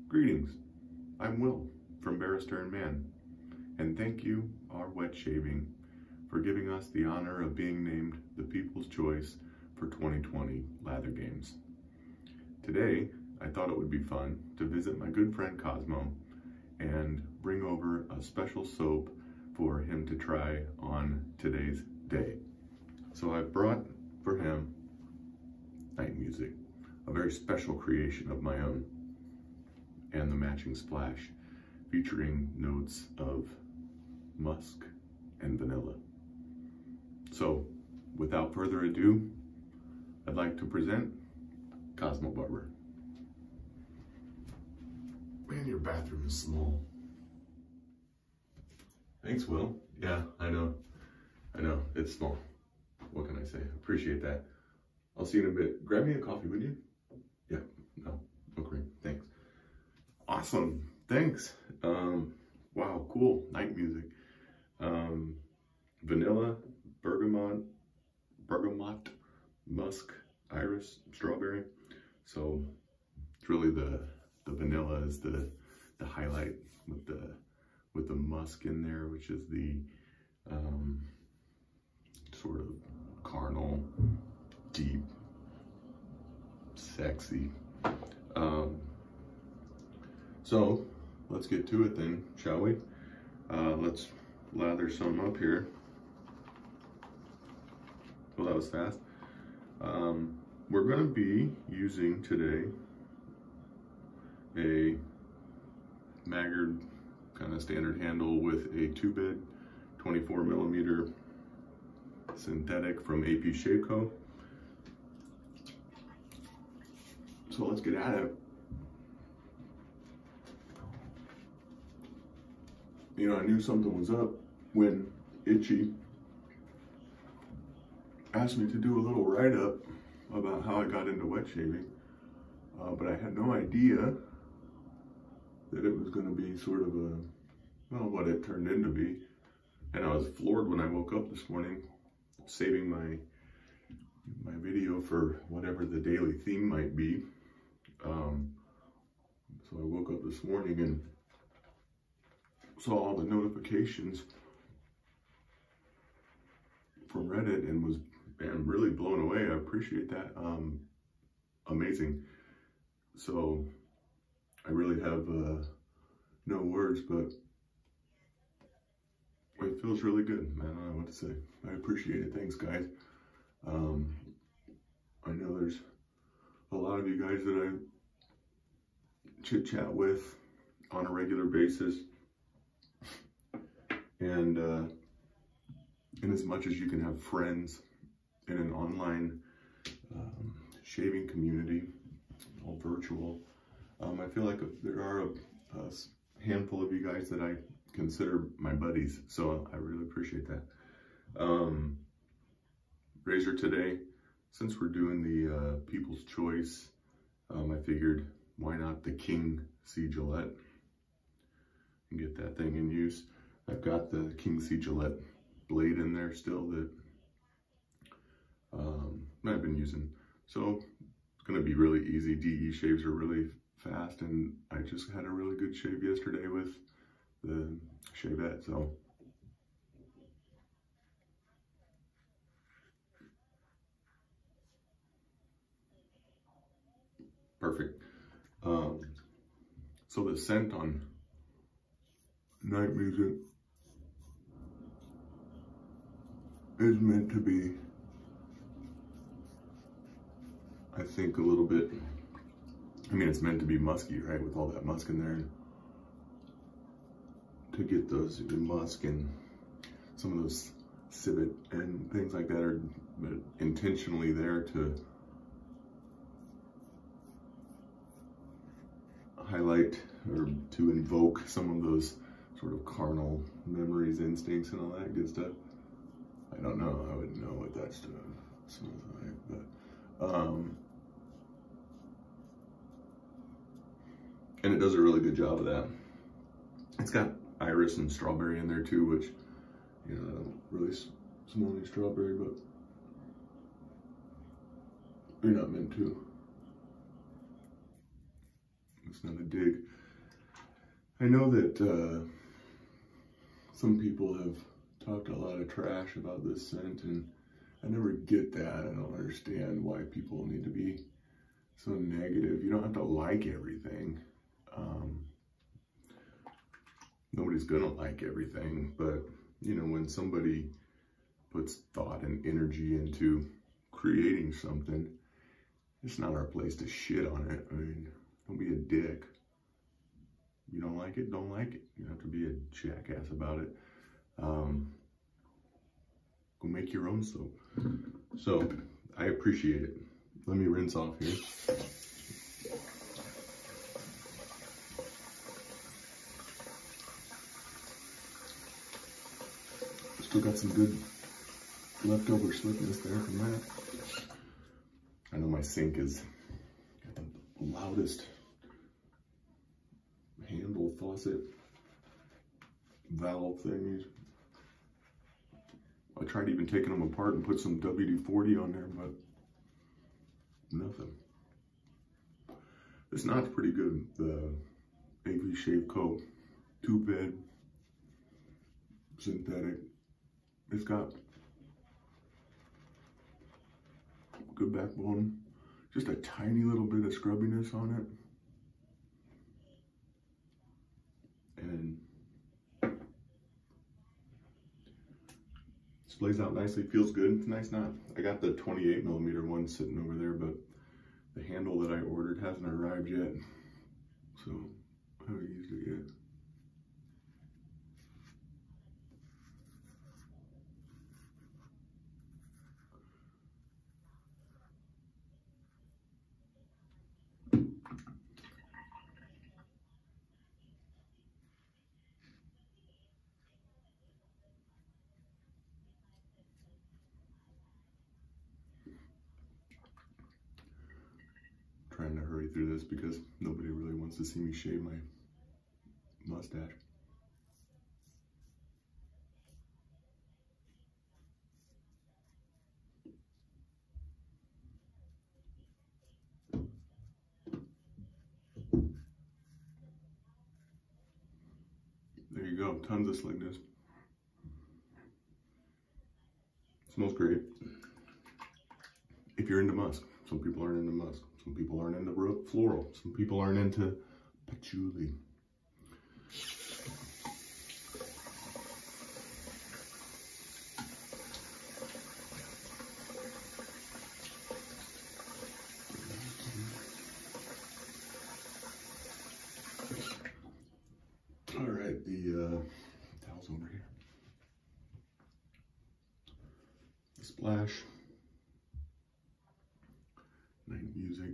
Greetings, I'm Will from Barrister and Man, and thank you, our Wet Shaving, for giving us the honor of being named the People's Choice for 2020 Lather Games. Today, I thought it would be fun to visit my good friend Cosmo and bring over a special soap for him to try on today's day. So I've brought for him Night Music, a very special creation of my own, and the matching splash featuring notes of musk and vanilla. So without further ado, I'd like to present Cosmo Barber. Man, your bathroom is small. Thanks, Will. Yeah, I know, it's small. What can I say? Appreciate that. I'll see you in a bit. Grab me a coffee, would you? Yeah, no cream, thanks. Awesome, thanks. Wow, cool, Night Music. Vanilla, bergamot, musk, iris, strawberry. So it's really the vanilla is the highlight with the musk in there, which is the sort of carnal, deep, sexy. So let's get to it then, shall we? Let's lather some up here. Well, that was fast. We're going to be using today a Maggard kind of standard handle with a 2-bit 24mm synthetic from AP Shapeco. So let's get at it. You know, I knew something was up when Itchy asked me to do a little write-up about how I got into wet shaving, but I had no idea that it was going to be sort of what it turned into be. And I was floored when I woke up this morning, saving my video for whatever the daily theme might be. So I woke up this morning and saw all the notifications from Reddit and was really blown away. I appreciate that. Amazing. So I really have no words, but it feels really good. I don't know what to say. I appreciate it. Thanks, guys. I know there's a lot of you guys that I chit chat with on a regular basis, and in as much as you can have friends in an online shaving community, all virtual, I feel like there are a handful of you guys that I consider my buddies, so I really appreciate that. Razor today, since we're doing the People's Choice, I figured why not the King C Gillette and get that thing in use. I've got the King C Gillette blade in there still that I've been using, so it's going to be really easy. DE shaves are really fast, and I just had a really good shave yesterday with the Shavette, so perfect. So the scent on Night Music is meant to be, I think, a little bit, I mean, it's meant to be musky, right, with all that musk in there, and to get those musk and some of those civet and things like that are intentionally there to highlight or to invoke some of those sort of carnal memories, instincts, and all that good stuff. I don't know, I wouldn't know what that stuff smells like, but and it does a really good job of that. It's got iris and strawberry in there too, which, you know, I don't really smell any strawberry, but you're not meant to. It's not a dig. I know that some people have talked a lot of trash about this scent, and I never get that. I don't understand why people need to be so negative. You don't have to like everything. Nobody's gonna like everything, but you know, when somebody puts thought and energy into creating something, it's not our place to shit on it. I mean, don't be a dick. You don't like it, don't like it. You don't have to be a jackass about it. Go make your own soap. So, I appreciate it. Let me rinse off here. Still got some good leftover slickness there from that. I know my sink is got the loudest handle faucet valve thingies. I tried even taking them apart and put some WD-40 on there, but nothing. This knot's pretty good. The AV Shave Co. 2-bed synthetic. It's got good backbone. Just a tiny little bit of scrubbiness on it. And lays out nicely, feels good. It's a nice knot. I got the 28mm one sitting over there, but the handle that I ordered hasn't arrived yet, so I haven't used it yet. Trying to hurry through this because nobody really wants to see me shave my mustache. There you go, tons of slickness. Smells great. If you're into musk, some people aren't into musk. Some people aren't into floral. Some people aren't into patchouli. All right, the towel's over here. The splash. Night music.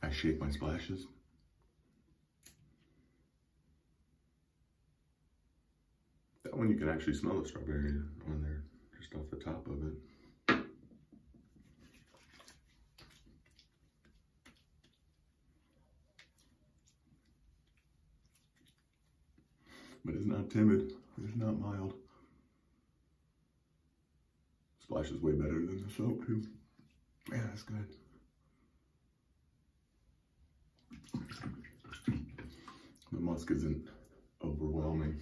I shake my splashes. That one you can actually smell the strawberry on there, just off the top of it. But it's not timid, it's not mild. Splash is way better than the soap too. Yeah, that's good. The musk isn't overwhelming.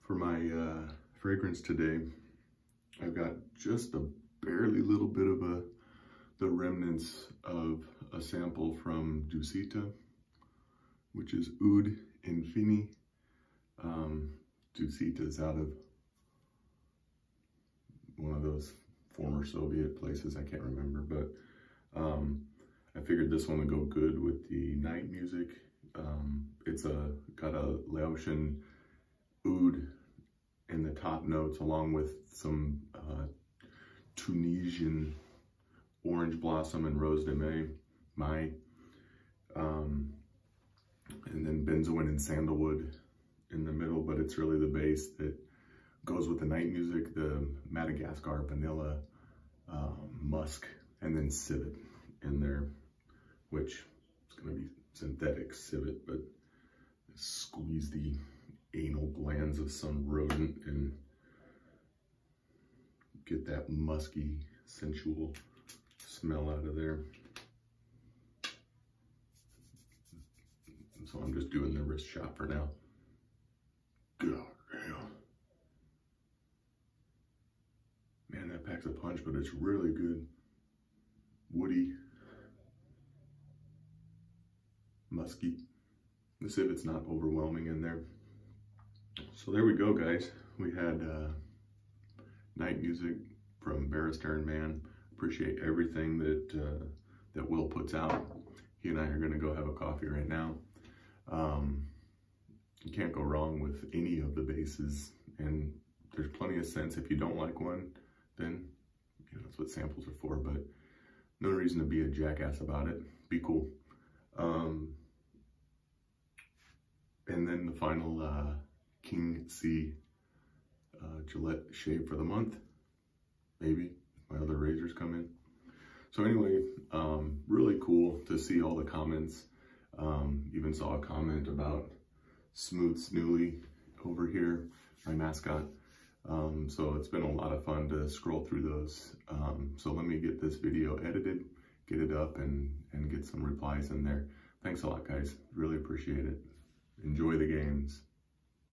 For my fragrance today, I've got just a barely little bit of the remnants of a sample from Dusita, which is Oud Infini. Dusita is out of one of those former Soviet places, I can't remember, but I figured this one would go good with the night music. It's got a Laotian oud in the top notes, along with some Tunisian orange blossom and rose de mai, and then benzoin and sandalwood in the middle, but it's really the base that goes with the night music, the Madagascar vanilla, musk, and then civet in there, which is going to be synthetic civet, but squeeze the anal glands of some rodent and get that musky, sensual smell out of there. so I'm just doing the wrist shot for now. God damn. Man, that packs a punch, but it's really good. Woody. Musky. Let's see if it's not overwhelming in there. So there we go, guys. We had night music from Barrister and Man. Appreciate everything that Will puts out. He and I are gonna go have a coffee right now. You can't go wrong with any of the bases, and there's plenty of sense. If you don't like one, then you know that's what samples are for, but no reason to be a jackass about it. Be cool. And then the final King C Gillette shave for the month. Maybe if my other razors come in. So anyway, really cool to see all the comments. Even saw a comment about Smooth Snooley over here, my mascot. So it's been a lot of fun to scroll through those. So let me get this video edited, get it up, and get some replies in there. Thanks a lot, guys. Really appreciate it. Enjoy the games.